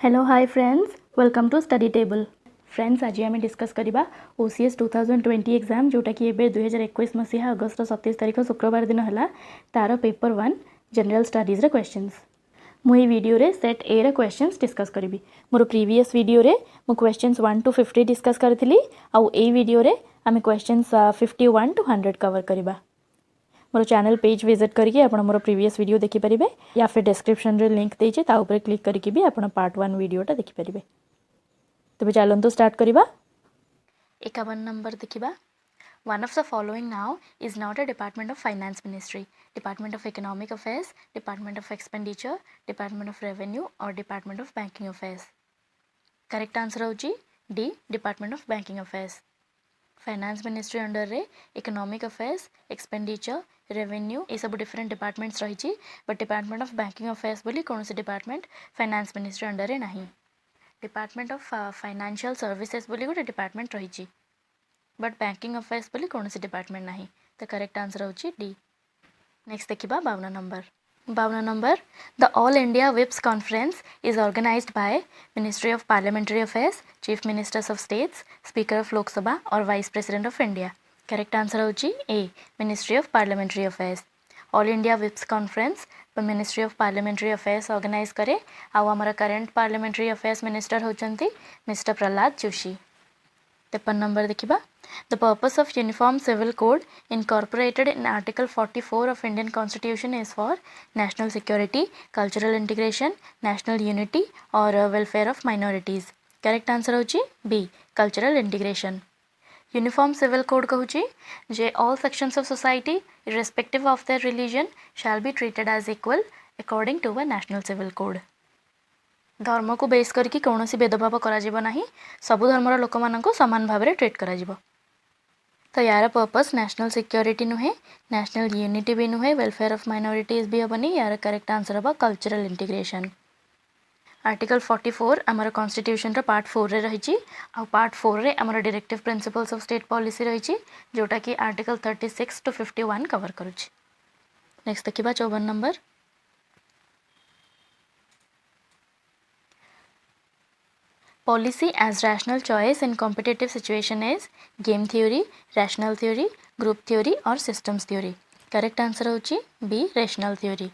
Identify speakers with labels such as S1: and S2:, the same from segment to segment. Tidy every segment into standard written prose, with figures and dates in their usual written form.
S1: Hello hi friends, welcome to study table. Friends, आज आम discuss करवा ओसीएस 2020 एग्जाम जोटा कि एबे 2021 मसीहा अगस्त 27 तारिख शुक्रवार दिन है तार पेपर 1 जनरल स्टडीज क्वेश्चंस। मुझे वीडियो रे सेट ए रे क्वेश्चंस डिस्कस करी। मोर प्रीवियस वीडियो रे मु क्वेश्चंस 1 to 50 डिस्कस करथिली आउ ए वीडियो रे आमे क्वेश्चंस 51 to 100 कवर करबा। मोर चैनल पेज विजिट करके आप मोर प्रीवियस वीडियो देखिपारे या फिर डिस्क्रिप्शन रे लिंक देचे ता ऊपर क्लिक करके भी आप पार्ट 1 वीडियोटा देखिपारे। तबे चलंतु स्टार्ट करबा। 51 नंबर देखिबा। One of the following now is not a Department of Finance Ministry: Department of Economic Affairs, Department of Expenditure, Department of Revenue or Department of Banking Affairs. Correct answer होची D, Department of Banking Affairs. Finance ministry under रे economic affairs, expenditure, revenue ये सब different departments रही, but department of banking affairs बोली कौन से department finance ministry under रे नहीं। डिपार्टमेंट ऑफ फाइनेंशियल सर्विसेज बोली गोटे डिपार्टमेंट रही, बट बैंकिंग अफेयर्स बोली कौन से डिपार्टमेंट नहीं। तो करेक्ट आंसर होची डी। नेक्स्ट देखिबा 52 number. 52 number, the all India whips conference is organized by ministry of parliamentary affairs, chief ministers of states, speaker of Lok Sabha और vice president of India. Correct answer होची A, ministry of parliamentary affairs. All India whips conference ministry of parliamentary affairs organize करे। आउ आमर current parliamentary affairs minister होचंती Mr Pralhad Joshi. 53 number देखिबा। The purpose of Uniform Civil Code incorporated in Article 44 of Indian Constitution is for national security, cultural integration, national unity or welfare of minorities. Correct answer होची B, cultural integration. Uniform Civil Code कहूची जे all sections of society irrespective of their religion shall be treated as equal according to a national civil code. धर्म को base करके कौन भेदभाव करा सबु धर्मर लोक मान सामान भाव में ट्रीट करा। तो यार पर्पस नेशनल सिक्योरिटी नुहे, नेशनल यूनिटी भी नुहे, वेलफेयर ऑफ माइनॉरिटीज भी हेनी। यार करेक्ट आंसर हम कल्चरल इंटीग्रेशन। आर्टिकल 44 आमर कॉन्स्टिट्यूशन रो पार्ट 4 रे रही, आ पार्ट 4 रे आमर directive principles of state policy रही, जोटा कि आर्टिकल 36 to 51 कवर करुच्ची। नेक्स्ट देखिबा 54 number. Policy as rational choice in competitive situation is game theory, rational theory, group theory or systems theory. Correct answer होची B, rational theory.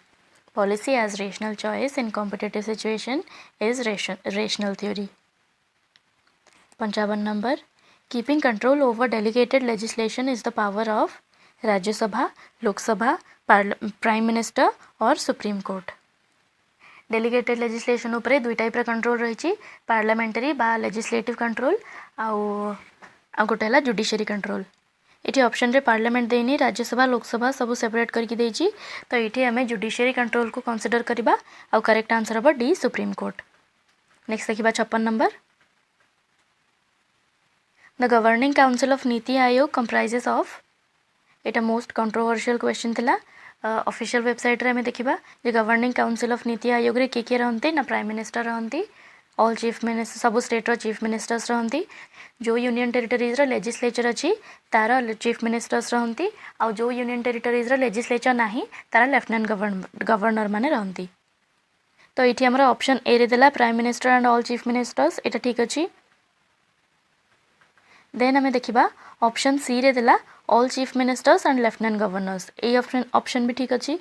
S1: Policy as rational choice in competitive situation is rational theory. 55 number, keeping control over delegated legislation is the power of Rajya Sabha, Lok Sabha, Prime Minister or Supreme Court. Delegated legislation उपरे दुई type control रही, parliamentary बा legislative control आउ गोटे है judiciary control. ये option रे parliament देनी, राज्यसभा लोकसभा सब सेपरेट करके देची, तो ये आम जुडिशियरी कंट्रोल को कंसीडर करबा। आउ करेक्ट आंसर हम डी, सुप्रीम कोर्ट। नेक्स्ट देखिबा 56 number. The governing council of NITI Aayog comprises of, Etah most controversial question थिला। ऑफिशियल वेबसाइट रे हमें देखिबा जे governing council of NITI Aayog रे किए रहते ना, प्राइम मिनिस्टर रहती, ऑल चीफ मिनिस्टर सब स्टेट रो चीफ मिनिस्टर्स रहती, जो यूनियन टेरिटरीज रो लेजिस्लेचर अच्छी तार चीफ मिनिस्टर्स रहती, आउ जो यूनियन टेरिटरीज रो लेजिस्लेचर नाही तार लेफ्टिनेंट गवर्नर माने रहती। तो ये आमर ऑप्शन ए रे देला prime minister and all chief ministers, एटा ठीक अच्छी। देन आम देखिबा ऑप्शन सी रे देला all chief ministers and lieutenant governors, ये ऑप्शन भी ठीक अच्छी।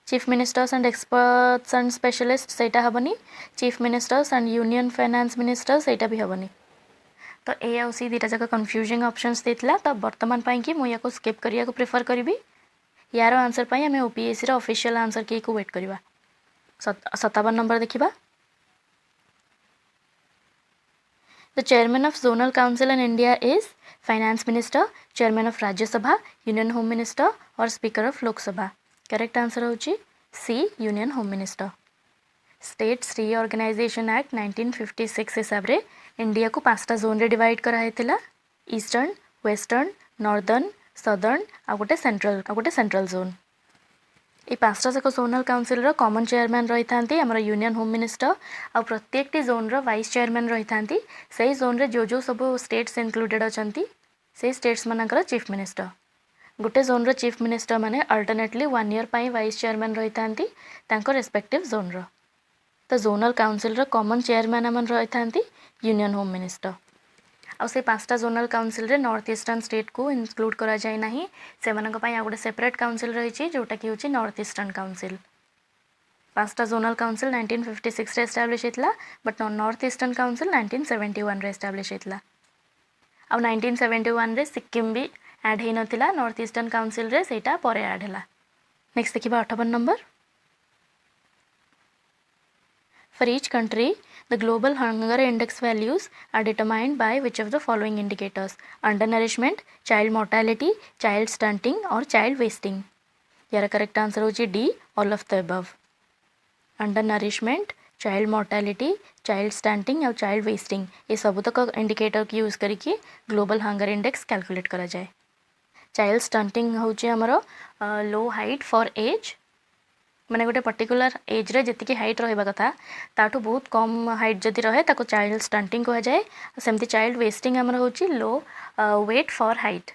S1: Chief ministers and experts and specialist सेटा हेनी, chief ministers and union finance ministers सेटा भी हेनी। तो ए आउ सी दुटा जाक कन्फ्यूजिंग ऑप्शंस देता। तो बर्तमान कि मुझे स्किप करिया को प्रिफर करी। यार आंसर पाई आम ओपीएससी रो ऑफिशियल आंसर की को वेट करवा। 57 नंबर देखिबा। The chairman of zonal council in India is finance minister, chairman of Rajya Sabha, union home minister or speaker of Lok Sabha. Correct answer होची C, union home minister. States Reorganization Act 1956 हिसाब रे India को 5टा zone रे divide करा हेतिला, eastern, western, northern, southern आ गोटे central zone. ये 5टा जाक zonal council रो common chairman रही था आमर यूनियन होम मिनिस्टर, आ प्रत्येक जोन रो वाइस चेयरमैन रही था। से जोन रे जो सब स्टेट्स इंक्लूडेड अच्छा से स्टेट्स मानकर चीफ मिनिस्टर। गोटे जोन रो चीफ मिनिस्टर माने अल्टरनेटली 1 ईयर वाइस चेयरमैन रही था रेस्पेक्टिव जोन रो। तो जोनल काउंसिल कॉमन चेयरमैन आम रही था यूनियन होम मिनिस्टर आ से 5टा जोनल काउंसिल रे नॉर्थ ईस्टर्न स्टेट को इंक्लूड करा जाए नहीं से आ गोटे सेपरेट काउंसिल रही जोटा कि हूँ नॉर्थ ईस्टर्न काउंसिल 5टा जोनल काउंसिल 1956 रे एस्टाब्लिश होता बट नॉर्थ ईस्टर्न काउंसिल 1971 रे एस्टाब्लिश होता आ 1971 रे सिक्किम भी ऐड हो नाला नॉर्थ ईस्टर्न काउंसिल रे सेटा परे ऐड है। नेक्स्ट देखिए 58 number For each country, the global hunger index values are determined by which of the following indicators: undernourishment, child mortality, child stunting or child wasting. यार correct answer होची D, all of the above. Undernourishment, child mortality, child stunting और child wasting ये सबुतक indicator की use करके global hunger index calculate करा जाए। Child stunting होची हमरो लो हाइट फॉर एज माने गोटे पर्टिकुलर एज रे जति हाइट रहा कथा ताठू बहुत कम हाइट जदि रहे ताको चाइल्ड स्टंटिंग कह जाए। सेमती चाइल्ड वेस्टिंग आमर होची लो वेट फॉर हाइट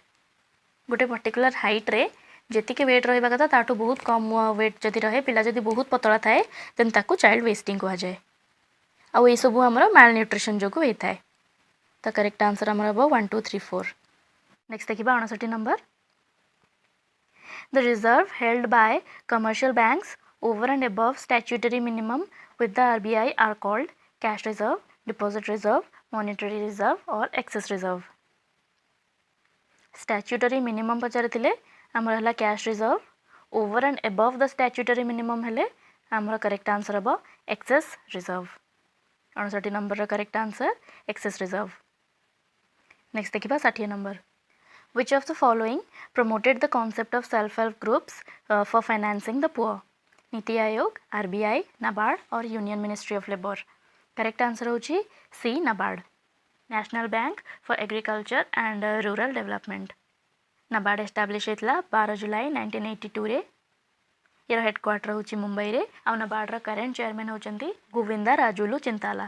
S1: गोटे पर्टिकुलर हाइट रे जति वेट रहा कथा ताठू बहुत कम वेट जदि रहे पिला जदि बहुत पतला थाए देन ताको चाइल्ड वेस्टिंग कह जाए। आउ ये सब आमर माल न्यूट्रिशन जो होता है। तो करेक्ट आंसर आमर हम 1 2 3 4। नेक्स्ट देखिबा 59 number the reserve held by commercial banks over and above statutory minimum with the RBI are called cash reserve, deposit reserve, monetary reserve or excess reserve. Statutory minimum पचारे आमर है cash reserve, over and above the statutory minimum हेले आमर correct answer हम excess reserve। 59 number correct answer excess reserve। Next देखिबा 60 number which of the following promoted the concept of self-help groups for financing the poor? NITI Aayog, RBI, NABARD और union ministry of labour. Correct answer होची C, NABARD. National bank for agriculture and rural development. NABARD establish होता 12 जुलाई 1982 रे। यार headquarter होची मुंबई रे। आ NABARD current chairman होचंती गोविंदा राजुलु चिंताला।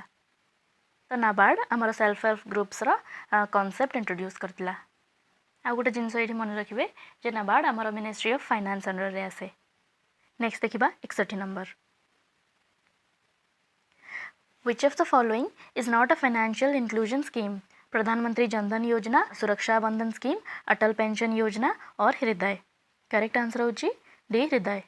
S1: तो नाबार्ड आमर self help groups concept introduce करथिला। आ गोटे जिनस ये मन रखिए जे नाबार्ड आमर मिनिस्ट्री ऑफ फाइनेंस अंडर रे आसे। नेक्स्ट देखिबा 61 number Which of the following is not a financial inclusion scheme? प्रधानमंत्री जनधन योजना, सुरक्षा बंधन स्कीम, अटल पेंशन योजना और हृदय। करेक्ट आंसर होची डी, हृदय।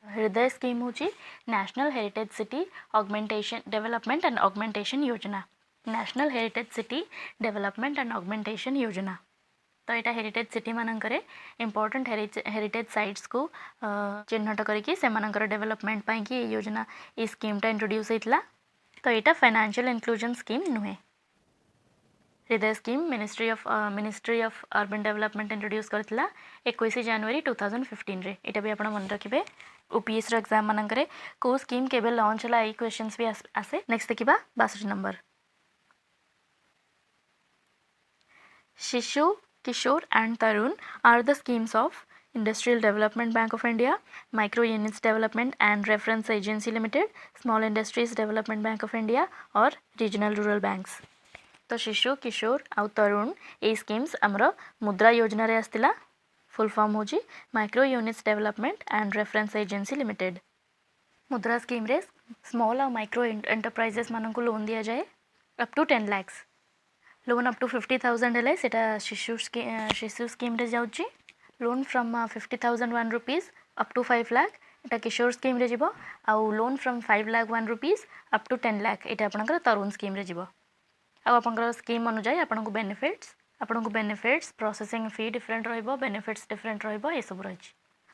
S1: हृदय स्कीम होची national heritage city augmentation development and augmentation Yojana. National heritage city development and augmentation Yojana. तो यहाँ हेरिटेज सिटी मानकरे इंपोर्टेंट हेरिटेज साइट्स को चिन्हट करके डेवलपमेंट पाई कि योजना ये स्कीमटा इंट्रोड्यूस होता। तो यहाँ फाइनेंशियल इंक्लूजन स्कीम नुहे। Hriday scheme ministry of urban development introduce करथिला 21 जनवरी 2015 रे। एटा भी आपण मन रखिबे ओपीएस रो एग्जाम मानकरे को स्कीम केबे लॉन्च होला ई क्वेश्चंस भी आसे। नेक्स्ट देखिबा 62 नंबर शिशु Kishore and Tarun are the schemes of Industrial Development Bank of India, Micro Units Development and Reference Agency Limited, Small Industries Development Bank of India और Regional Rural Banks। तो शिशु, किशोर आउ तरुण ये schemes आमर मुद्रा योजना रे आस्तिला। फुल फॉर्म होची micro units development and reference agency limited. Mudra scheme रे स्मॉल और माइक्रो एंटरप्राइजेस मानक लोन दिया जाए up to 10 lakh. Loan up to 50,000 है सेटा शिशु स्कीम रे जाउची। Loan from 50,000 1 rupees up to 5 lakh एटा किशोर स्कीम रे जीवो। आउ loan from 5 lakh 1 rupees up to 10 lakh एटा आपनकर तरुण स्कीम रे जीवो। आउ आपनकर स्कीम अनुसार आपनको बेनिफिट्स प्रोसेसिंग फी डिफरेंट रहिबो, बेनिफिट्स डिफरेंट रहिबो, ए सब रहिछि।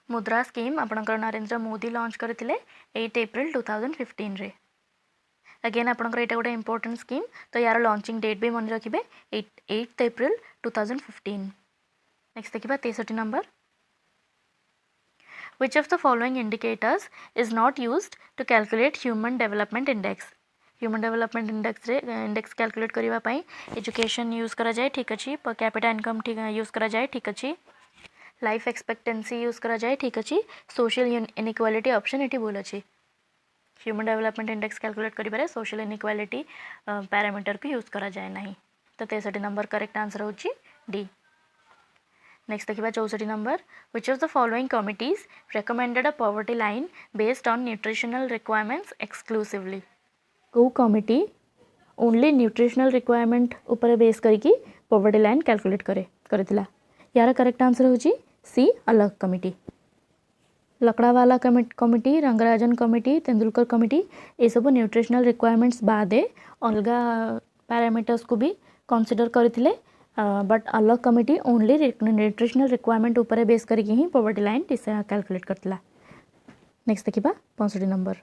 S1: मुद्रा स्कीम आपनकर नरेंद्र मोदी लॉन्च करथिले 8 अप्रैल 2015 रे। अगेन आपनकर एटा गोटे इंपोर्टेंट स्कीम। तो यार लॉन्चिंग डेट भी मन रखिबे 8 अप्रैल 2015। नेक्स्ट देखिबा 63 number Which of the following indicators is not used to calculate human development index? Human development index calculate करबा पई एजुकेशन यूज करा जाए, ठीक अच्छी। पर कैपिटा इनकम ठीक यूज करा जाए, ठीक अच्छी। लाइफ एक्सपेक्टेंसी यूज करा जाए, ठीक अच्छी। सोशल इनइक्वालिटी ऑप्शन ये भूल अच्छी। ह्यूमन डेवलपमेंट इंडेक्स कैलकुलेट करिबारे सोशल इनइक्वालिटी पैरामीटर को यूज करा जाए नहीं। तो 63 नंबर करेक्ट आंसर होची डी। नेक्स्ट देखा 64 number which of the following committees recommended a poverty line based on nutritional requirements exclusively. को कमिटी ओनली न्यूट्रिशनल रिक्वायरमेंट ऊपर बेस करके पॉवर्टी लाइन कैलकुलेट करथिला। यार करेक्ट आंसर होची सी अलग committee. Lakdawala committee, Rangarajan committee, Tendulkar committee ये सब न्यूट्रिशनल रिक्वायरमेंट्स बादे अलगा पैरामीटर्स को भी कंसीडर करथिले, बट अलग कमिटी ओनली न्यूट्रिशनल रिक्वायरमेंट ऊपर बेस करके ही पॉवर्टी लाइन कैलकुलेट करथिला। नेक्स्ट देखिबा 65 number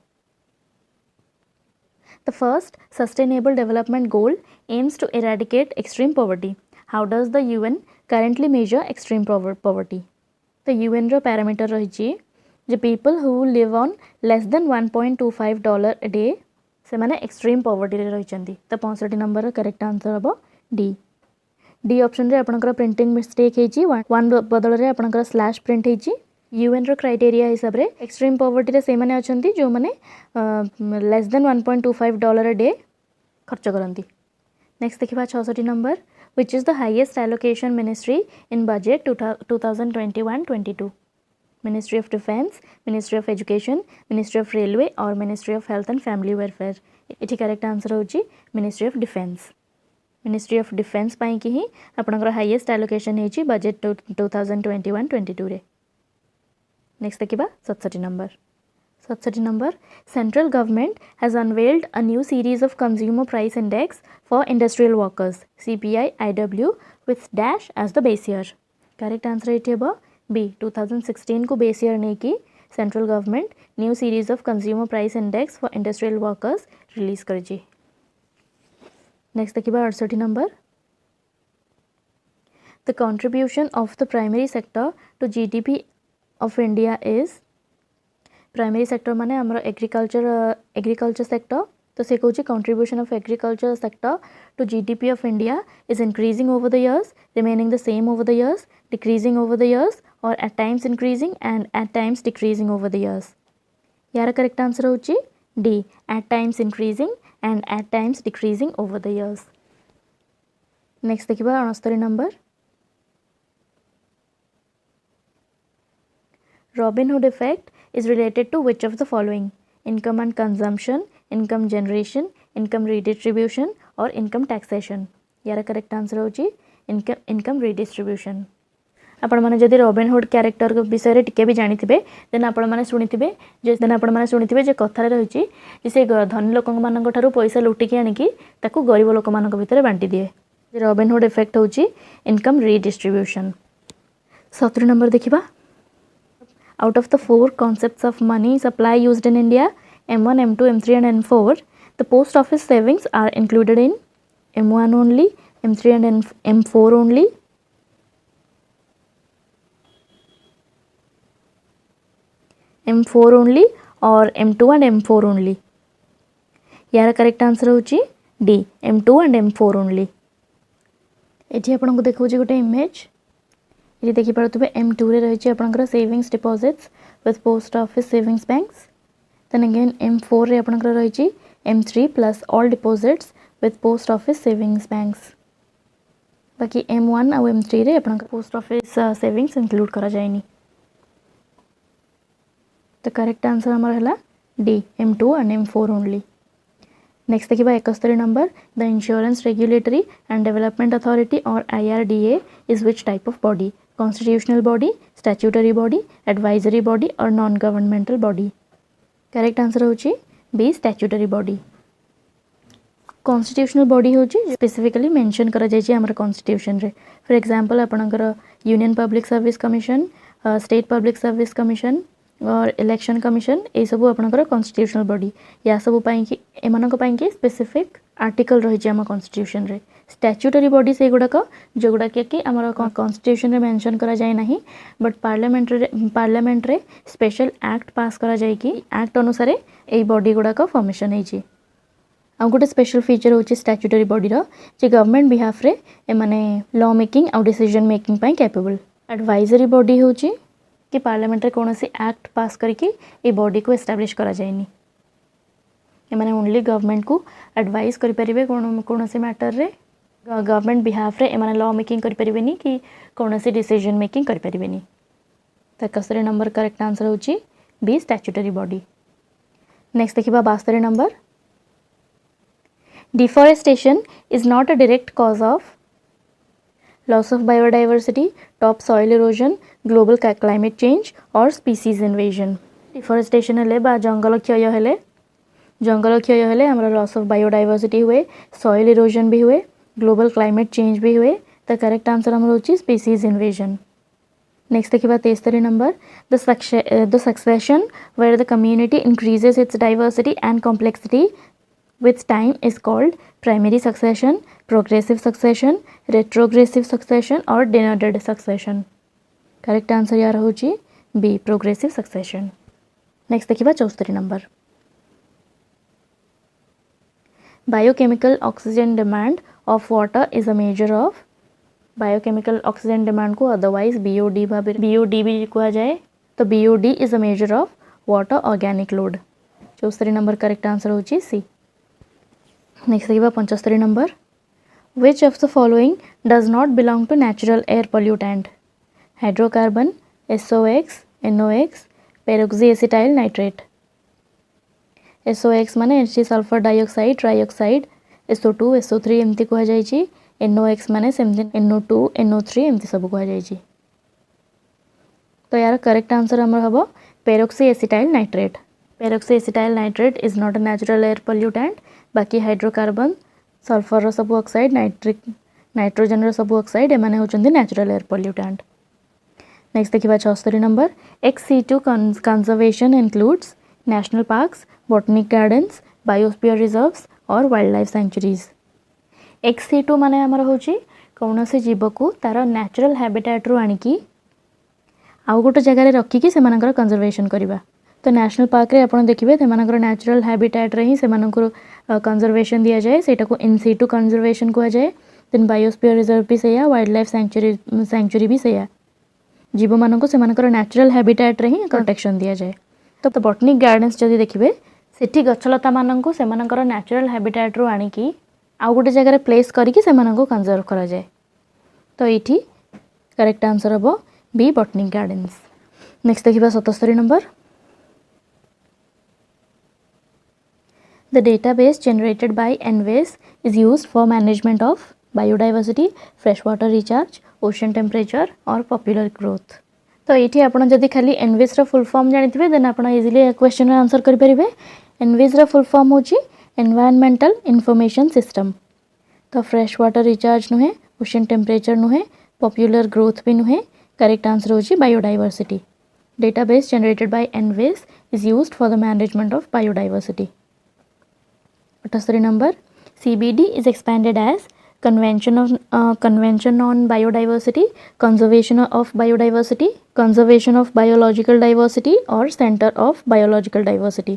S1: The first Sustainable Development Goal aims to eradicate extreme poverty. How does the UN currently measure extreme poverty? The UN रो parameter रही जे people who live on less than $1.25 a day से माने extreme poverty रे रही। तो 65 number correct answer हम D. D option रे आपनकर प्रिंटिंग मिस्टेक हेची, वन बदल रे आपनकर स्लैश प्रिंट हेची। यूएन रो क्राइटेरिया हिसाब रे एक्सट्रीम पॉवर्टी रे से माने अछंती जो माने लेस देन $1.25 a डे खर्च करंती। नेक्स्ट देखिबा 66 number which is the highest allocation ministry in budget 2021-22। Ministry of defence, ministry of education, ministry of railway और ministry of health and family welfare. इठी correct answer होची ministry of defence. Ministry of defence पाई कि ही आपनकर highest allocation हेची budget 2021-22 रे। Next देखिबा 67 number. 67 number central government has unveiled a new series of consumer price index for industrial workers CPI IW with dash as the base year. Correct answer एठी हेबो B. 2016 को base year नै कि central government new series of consumer price index for industrial workers release करछि। Next देखिबा 68 number the contribution of the primary sector to GDP of India is primary sector माने हमर agriculture sector. तो से कहूँ contribution of agriculture sector to GDP of India is increasing over the years, remaining the same over the years, decreasing over the years और at times increasing and at times decreasing over the years. यार correct answer होची D at times increasing and at times decreasing over the years. Next देखिबा 69 number Robin Hood effect is related to which of the following? Income and consumption, income generation, income redistribution or income taxation। यार correct answer होची income redistribution. आपण माने जदि robin hood character विषय रे टिके भी जानि थिबे देन आपण माने सुनिथिबे जे कथा रे रहिची जे से धनी लोक मानक ठारू पैसा लुटी के आनी की ताकू गरीब लोक मानक भितर बांटी दिए। रॉबिन हुड इफेक्ट होची इनकम रिडिस्ट्रीब्यूशन। 70 नंबर देखिबा out of the four concepts of money supply used in India, M1, M2, M3 and M4, the post office savings are included in M1 only, M3 and M4 only, M4 only or M2 and M4 only। यार correct answer होची D M2 and M4 only। एठी आपन को देखौ जे गोटे image ये देखि पारथुबे M2 रे रही आपनकर savings deposits with post office savings banks. Then again M4 रे आपनकर रही M3 plus all deposits with post office savings banks. बाकी M1 और M3 रे आपनकर पोस्ट ऑफिस सेविंग्स इंक्लूड करा जायनी। तो करेक्ट आंसर हमर हला D M2 and M4 only. Next देखिबा 71 number the insurance regulatory and development authority और IRDA is which type of body? Constitutional body, statutory body, advisory body और non governmental body. Correct answer होची B statutory body. Constitutional body होची specifically mention करा जायछि हमर constitution रे। For example आपनकर union public service commission, state public service commission और election commission ये सब आपनकर कॉन्स्टिट्यूशनल बॉडी। या सब पाई कि एमानक पाई कि स्पेसिफिक आर्टिकल रही हम कॉन्स्टिट्यूशन रे। स्टैट्यूटरी बॉडी से गुड़ाक जो गुड़ाक कि आमर कॉन्स्टिट्यूशन रे मेंशन करा जाए नहीं, बट पार्लियामेंट रे स्पेशल एक्ट पास करा जाए कि एक्ट अनुसार यही बॉडी गुड़ाक फॉर्मेशन होइछि। आ गोटे स्पेशल फीचर होची स्टैट्यूटरी बॉडी रो जे गवर्नमेंट बिहाफ रे ए माने लॉ मेकिंग और डिसीजन मेकिंग पाई कैपेबल। एडवाइजरी बॉडी होची कि पार्लियामेंट रे कोनोसी एक्ट पास करके ए बॉडी को एस्टैब्लिश करा जायनी। ए माने ओनली गवर्नमेंट को एडवाइस करि परिबे कोनोसी मैटर रे गवर्नमेंट बिहाफ रे एमाने लॉ मेकिंग करि परिबेनी कि कोनोसी डिसीजन मेकिंग करि परिबेनी। तो 71 नंबर करेक्ट आंसर होची बी स्टैट्यूटरी बॉडी। नेक्स्ट देखिबा 72 number deforestation is not a direct cause of loss of biodiversity, top soil erosion, global climate change और स्पीसीज इन्वेजन। डिफॉरेस्टेशन हेले बा जंगल क्षय हेले हमर लॉस ऑफ बायोडाइवर्सिटी हुए, सॉइल इरोजन भी हुए, ग्लोबल क्लाइमेट चेंज भी हुए। तो करेक्ट आंसर हमर होची स्पीसीज इन्वेजन। नेक्स्ट देखिबा 73 number the succession where the community increases its diversity and complexity with time is called primary succession, progressive succession, retrogressive succession or denuded succession। Correct answer यार होची B progressive succession. Next देखिबा 74 number biochemical oxygen demand of water is a measure of biochemical oxygen demand को otherwise BOD भी कहा जाए। तो BOD is a measure of water organic load. 74 number correct answer होची C. Next देखिबा 75 number which of the following does not belong to natural air pollutant hydrocarbon, SOx, NOx, peroxyacetyl nitrate. SOx माने H sulphur dioxide trioxide, SO2 SO3 एमती कह जाइछि, NOx माने सेमती NO2 NO3 एमती सब कह जाइछि। तो यार करेक्ट आंसर हमर हबो peroxyacetyl nitrate. Peroxyacetyl nitrate is not a natural air pollutant. बाकी हाइड्रोकार्बन, सल्फर सब ऑक्साइड, नाइट्रोजन सब ऑक्साइड एमाने होचंदी नेचुरल एयर पॉल्यूटेंट। नेक्स्ट देखिबा 74 number XC2 conservation includes national parks, botanic gardens, biosphere reserves और wild life sanctuaries. XC2 माने हमर होची कौनसी जीव को तार नेचुरल हैबिटेट रु आनिकी आउ गोटे जगह रखिकी सेमानकर कंजर्वेशन करबा। तो नेशनल पार्क रे आपण देखिबे सेमानकर नेचुरल हैबिटेट रे ही सेमानकर कंजर्वेशन दिया जाए, सेटा को इन सीटू कंजर्वेशन कहा जाए। देन बायोस्फीयर रिजर्व भी सेया, वाइल्ड लाइफ सेंचुरी भी सेया। जीव मानक सेमानकर नेचुरल हैबिटेट रे ही प्रोटेक्शन दिया जाए। तो बॉटनिक गार्डन्स जदि देखिबे सेठी गछलता मानक सेमानकर नेचुरल हैबिटेट रु आनिकी आउ गोटे जगह प्लेस करिकी सेमानक कंजर्व करा जाए। तो एठी करेक्ट आंसर हबो बी बॉटनिक गार्डन्स। नेक्स्ट देखिबा 77 number The database generated by NWIS is used for management of biodiversity, freshwater recharge, ocean temperature और popular growth। तो ये आपन जदि खाली NWIS रा फुल फॉर्म जानिथिबे देन आपन इजीली क्वेश्चन रा आंसर करि परिबे। NWIS रा फुल फॉर्म होची एनवायरनमेंटल इंफॉर्मेशन सिस्टम। तो फ्रेश वाटर रिचार्ज नुहे, ओशन टेम्परेचर नुहे, पॉपुलर ग्रोथ भी नुहे। करेक्ट आंसर होची biodiversity. Database generated by NWIS is used for the management of biodiversity. 78 number CBD is expanded as convention on biodiversity, conservation of biodiversity, conservation of biological diversity और center of biological diversity।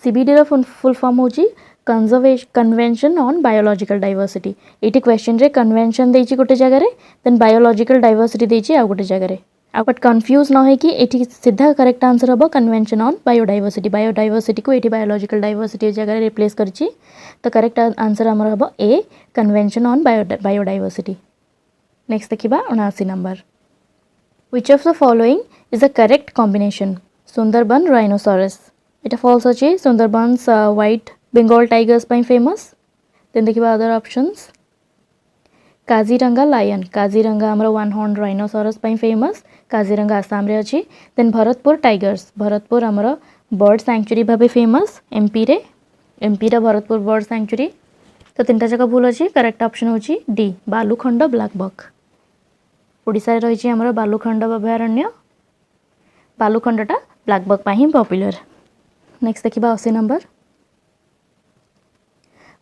S1: CBD रा full form होची convention on biological diversity। इटी question रे convention देइची गोटे जगह रे then biological diversity देइची आ गोटे जगह रे। बट कन्फ्यूज न हो कि एठी सीधा करेक्ट आंसर हम कन्वेंशन ऑन बायोडाइवर्सिटी को एठी बायोलॉजिकल डाइवर्सिटी जगह रिप्लेस करछि। तो करेक्ट आंसर हमर हम A convention on biodiversity. Next देखिबा 79 number which of the following is the correct combination Sundarban rhinoceros. एटा फॉल्स अछि सुंदरबन्स व्हाइट बेंगल टाइगर्स पई फेमस। देन देखिबा other options Kaziranga lion, Kaziranga हमर वन हॉर्न राइनोसोरस पई फेमस, काजीरंगा आसाम रे अछि। देन भरतपुर टाइगर्स, भरतपुर हमर बर्ड सैंक्चुरी भाबे फेमस एमपी रे भरतपुर बर्ड सैंक्चुरी। तो तीनटा जगह भूल अछि। करेक्ट ऑप्शन होछि D Balukhand black buck. Odisha रे रहिछि हमर बालुखंड अभयारण्य, बालुखंडटा ब्लैक बक पई ही पॉपुलर। नेक्स्ट देखिबा 80 number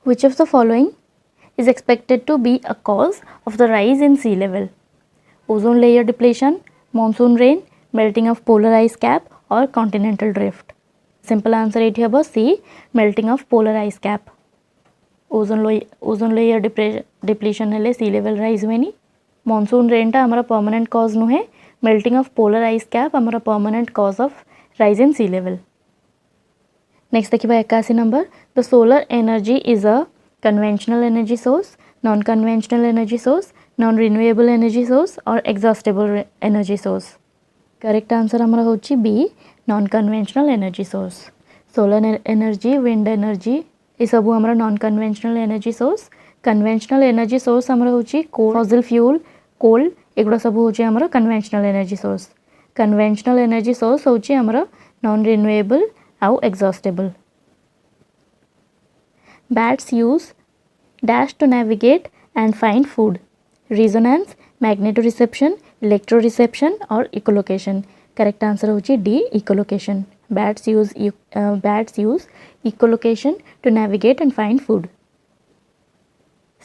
S1: which of the following is expected to be a cause of the rise in sea level? Ozone layer depletion, monsoon rain, melting of polar ice cap or continental drift। Simple answer एठी हबो C melting of polar ice cap। ozone layer depletion हेले sea level rise हुएनी। monsoon rain टा हमारा permanent cause नुहे, melting of polar ice cap हमारा permanent cause of rise in sea level। नेक्स्ट देखिबा 81 नंबर the solar energy is a conventional energy source, non conventional energy source, non renewable energy source और exhaustible energy source. Correct answer हमारा होची B non conventional energy source. Solar energy, wind energy ये सब हमारा non conventional energy source. Conventional energy source हमारा होची कोल, fossil fuel, कोल एगुड़ा सब होची हमारा conventional energy source. Conventional energy source होची हमारा नॉन रिन्यूएबल आउ exhaustible. Bats use dash to navigate and find food. Resonance, magnetoreception, electroreception और echolocation. Correct answer होची D echolocation. Bats use echolocation to navigate and find food.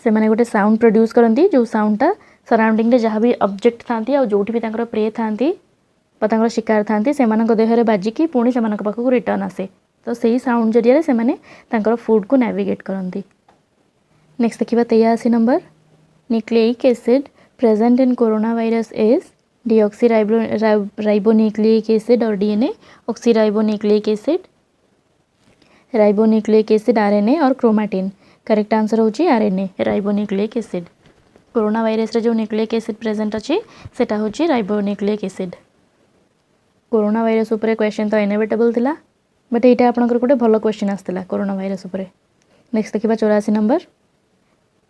S1: से माने गोटे sound produce करती जो साउंडटा सराउंडिंग जहाँ भी ऑब्जेक्ट थांती आ जोठी भी तांकर प्रे थांती तांकर शिकार थांती से देहरे बाजिकी पुणी से पाखक रिटर्न आसे तो सही साउंड जरिया से माने तांकर फूड को नेविगेट करती। नेक्स्ट देखिबा 83 number. Nucleic acid present in corona virus is deoxyribonucleic acid और DNA, oxyribonucleic acid, ribonucleic acid RNA और क्रोमाटिन। करेक्ट आंसर होची RNA, ribonucleic acid. Corona virus रे जो न्यूक्लिक एसिड प्रेजेंट अच्छी सेटा होची राइबोन्यूक्लिक एसिड। कोरोना वायरस उपरे question तो इनेविटेबल थिला बट ये आपंकर गोटे भल क्वेश्चन आसला कोरोना वायरस उपरे। नेक्स्ट देखिबा 84 number.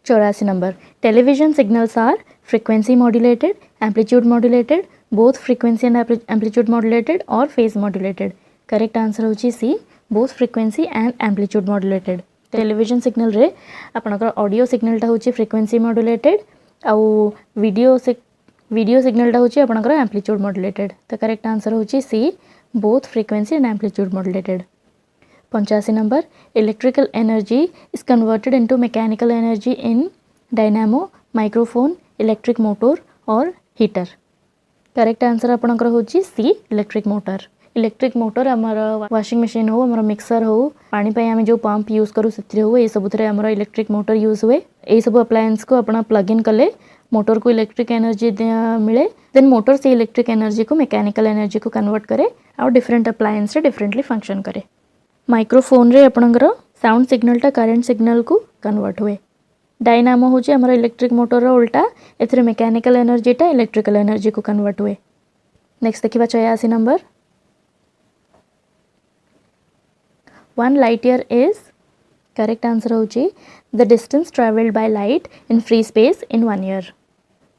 S1: 84 number. Television signals are frequency modulated, amplitude modulated, both frequency and amplitude modulated और फेज मॉड्यूलेटेड। करेक्ट आंसर होची C both frequency and amplitude modulated. Television signal रे आपनकर ऑडियो सिग्नलटा होची frequency modulated आउ video सिग्नलटा होची आपनकर एम्पलीट्यूड मॉड्यूलेटेड। तो करेक्ट आंसर होची C both frequency and amplitude modulated. 85 number. Electrical energy is converted into mechanical energy in dynamo, microphone, electric motor और हीटर। करेक्ट आंसर आपनकर होची सी इलेक्ट्रिक मोटर। इलेक्ट्रिक मोटर आमर washing machine हो, आमर mixer हो, पानी पे आम जो पंप यूज करूँ से हो ये सब आमर इलेक्ट्रिक मोटर यूज हुए। यही सब अप्लायंस को अपना प्लग इन कले मोटर को इलेक्ट्रिक एनर्जी मिले देन मोटर से इलेक्ट्रिक एनर्जी को मैकेनिकल एनर्जी को कन्वर्ट करे और डिफरेंट अप्लायंस डिफरेंटली फंक्शन करे। माइक्रोफोन रे आपणकर साउंड सिग्नलटा करेंट सिग्नल को कन्वर्ट हुए। डायनामो होची हमर इलेक्ट्रिक मोटर रो उल्टा एथरे मैकेनिकल एनर्जीटा इलेक्ट्रिकल एनर्जी को कन्वर्ट हुए। नेक्स्ट देखिबा 86 number. 1 light year is correct answer होची the distance travelled by light in free space in 1 year।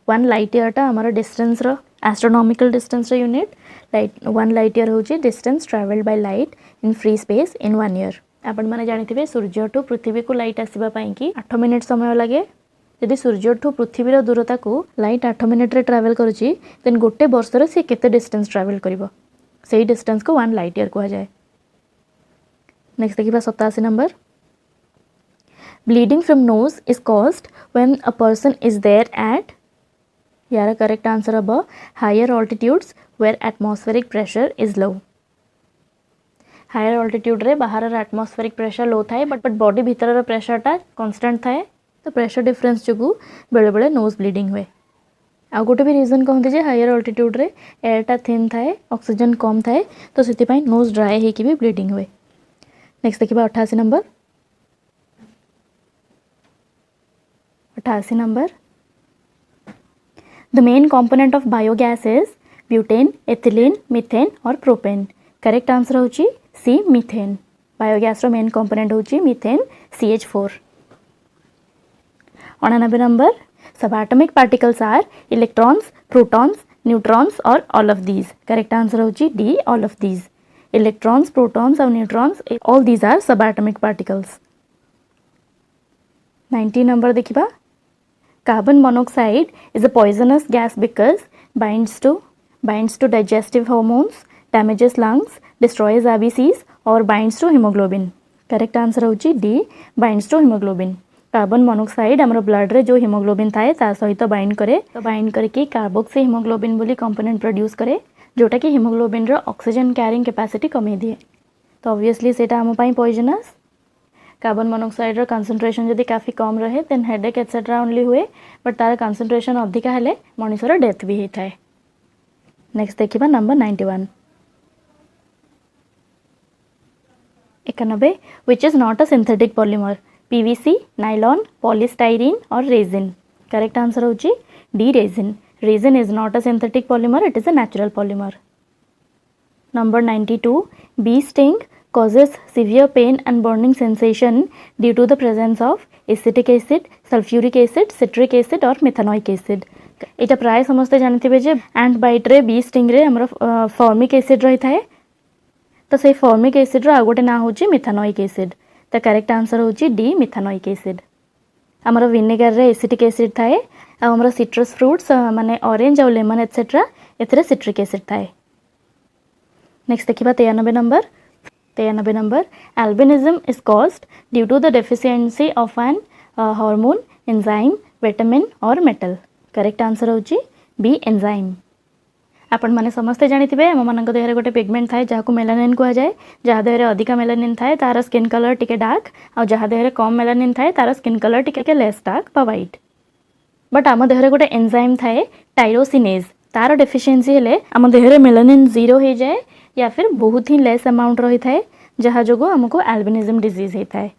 S1: 1 light year टा हमर डिस्टेंस रो एस्ट्रोनॉमिकल डिस्टेंस रो यूनिट। 1 light year होची distance travelled by light in free space in 1 year। आपण माने जानिथिबे सूर्य ठू पृथ्वी को light आसीबा पई कि 8 मिनिट समय लागे। यदि सूर्य ठू पृथ्वीर दूरता को लाइट 8 मिनिट रे ट्रैवल करूची देन गोटे वर्ष रे से केते डिस्टेंस ट्रैवल करिवो सेही डिस्टेंस को 1 light year कहा जाए। नेक्स्ट देखिबा 87 number. Bleeding from nose is caused when a person is there at यार करेक्ट आंसर अब higher altitudes where atmospheric pressure is low. Higher altitude रे बाहर एटमॉस्फेरिक प्रेशर लो थाए बट बॉडी भीतर प्रेशरटा constant थाए तो प्रेशर डिफरेंस जो बेले बेले नोज ब्लीडिंग हुए। आ गोटे भी रीजन कहते जे हायर ऑल्टीट्यूड रे एयरटा थिन थाए ऑक्सीजन कम थाए तो से नोज ड्राई होकी भी ब्लीडिंग हुए। नेक्स्ट देखिबा 88 number. 88 number. The main component of biogas is butane, ethylene, methane और प्रोपेन। करेक्ट आंसर होची सी मीथेन। बायोगैस रो मेन कंपोनेंट होची methane CH4। 89 number. Subatomic particles are electrons, protons, neutrons और all of these. Correct answer होची D all of these. Electrons, protons और neutrons all these are subatomic particles। 90 number देखिबा। Carbon monoxide is a poisonous gas because binds to digestive hormones, damages lungs, destroys RBCs और binds to hemoglobin। Correct answer होची D binds to hemoglobin। Carbon monoxide हमर blood रे जो haemoglobin थाए ता सहित bind करे तो बाइंड करके कार्बोक्सी हीमोग्लोबिन बोली कंपोनेंट प्रोड्यूस करे जोटा कि हीमोग्लोबिन रो ऑक्सीजन कैरिंग कैपेसिटी कमे दिए तो ऑब्वियसली सेटा हम पई पॉइजनस। कार्बन मोनोक्साइड रो कंसंट्रेशन जदी काफी कम रहे देन हेडेक एटसेट्रा ओनली हुए बट तार कंसंट्रेशन अधिका हेले मनुष्यर डेथ भी होता है। नेक्स्ट देखिबा number 91। 91 which is not a synthetic polymer. PVC, nylon, polystyrene और रेजिन। करेक्ट आंसर होची D resin. Resin is not a synthetic polymer, it is a natural polymer. Number 92, bee sting causes severe pain and burning sensation due to the presence of acetic acid, sulfuric acid, citric acid or methanoic acid। এটা প্রায় সমস্তে জানিথিবে যে एंट bite रे B sting रे हमर formic acid रही थाए, तो से फॉर्मिक एसिड रो आ गोटे ना होची मिथानोइक एसिड। तो करेक्ट आंसर होची डी मिथानोइक एसिड। हमर विनेगर रे एसिटिक एसिड थाए आ हमर सिट्रस फ्रूट्स माने ऑरेंज और लेमन एटसेट्रा एथरे सिट्रिक एसिड थाए। नेक्स्ट देखिबा 93 number. 93 number, albinism is caused due to the deficiency of an hormone, enzyme, vitamin और मेटल। करेक्ट आंसर होची बी एंजाइम। आपण माने समस्ते जानिथिबे हम मानक देहरे गोटे पिगमेंट थाए जाहाकू मेलानिन कुआ जाए। जहा देहरे अधिका मेलानिन थाए तार स्किन कलर टिके डार्क, और जहा देहरे कम मेलानिन थाए तार स्किन कलर टिके लेस डार्क बा व्हाइट। बट आम देहरे गोटे एंजाइम थाए टायरोसिनेज, तार डेफिशिएंसी हेले आम देहरे मेलानिन 0 हो जाए या फिर बहुत ही लेस अमाउंट रही थाए, जहाँ जो आमको एल्बिनिज्म डिजीज होता है।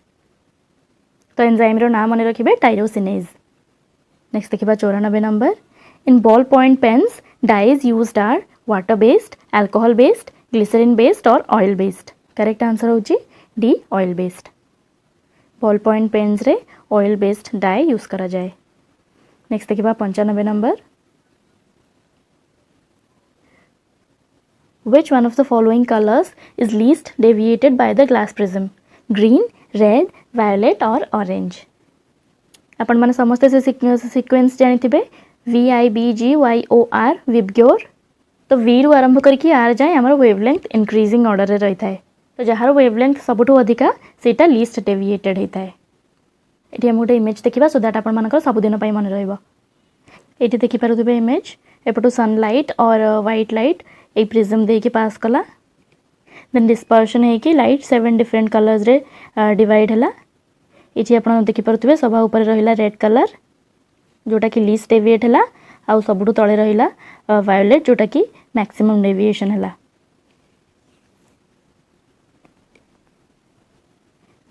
S1: तो एंजाइम रो नाम मन रखिए टायरोसिनेज। नेक्स्ट देखिबा 94 number. In ball point pens dyes used are water based, alcohol based, glycerine based और ऑयल बेस्ड। करेक्ट आंसर होची D oil based. Ball point pens रे ऑयल बेस्ड डाई यूज करा जाए। Next देखिबा 95 number. Which one of the following colors is least deviated by the glass prism? Green, red, violet or orange? अपन माने समझते से sequence जानिथिबे VIBGYOR VIBGYOR. तो we रु आरंभ करके आर जाए आमर वेवलेंथ इंक्रीजिंग ऑर्डर रे रही थाए। तो जार वेवलेंथ सबुठु अधिका सेटा लीस्ट डेविएटेड होता है। एटी हम गोटे इमेज देखिबा सो दैट आपण मानकर सबुदिन पई मन रहइबो। एटी देखि पारुथिबे इमेज, एपटु सनलाइट और व्हाइट लाइट ए प्रिज्म दे के पास कला, देन डिस्पर्शन है कि लाइट 7 डिफरेंट कलर्स रे डिवाइड हला। इठी आपण देखि परथुबे सभा ऊपर रहिला रेड कलर जोटा कि लीस्ट डेविएट हला, आ सबुठु तळे रहिला वायोलेट जोटा कि मैक्सिमम डेविएशन हला।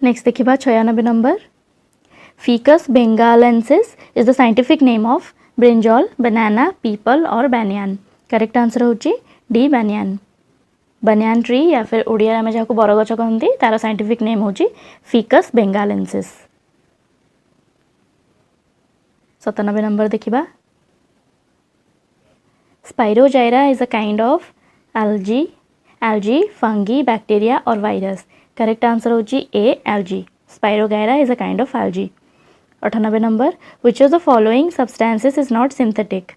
S1: नेक्स्ट देखिबा 96 number. Ficus benghalensis is the scientific name of brinjal, banana, people और बैनियान। करेक्ट आंसर होची डी बैनियान। बनियान ट्री या फिर ओडिया में जहाँ को बरगछ कहते तार साइंटिफिक नेम होची फिकस बेंगालेंसिस। 97 नंबर देखिबा। Spirogyra is a kind of algae, fungi, bacteria और वायरस। करेक्ट आंसर होची A algae. Spirogyra is a kind of algae. 98 number. Which of the following substances is not synthetic,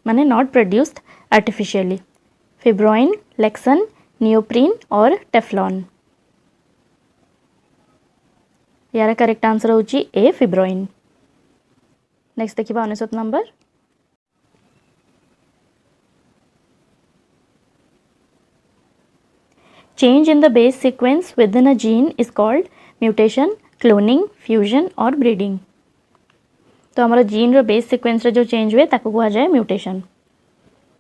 S1: माने not produced artificially? Fibroin, lexan, neoprene और Teflon. यार correct answer होची A fibroin. Next देखिबा 99 number. Change in the base sequence within a gene is called mutation, cloning, fusion और breeding. तो हमारा gene रो base sequence रे जो change हुए ताको कहा जाए mutation.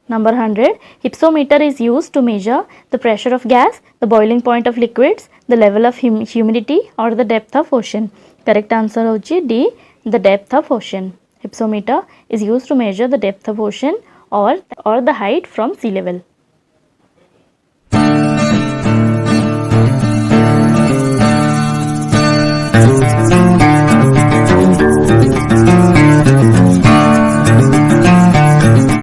S1: Number 100, hypsometer is used to measure the pressure of gas, the boiling point of liquids, the level of humidity or the depth of ocean. Correct answer होची D, the depth of ocean. Hypsometer is used to measure the depth of ocean or the height from sea level.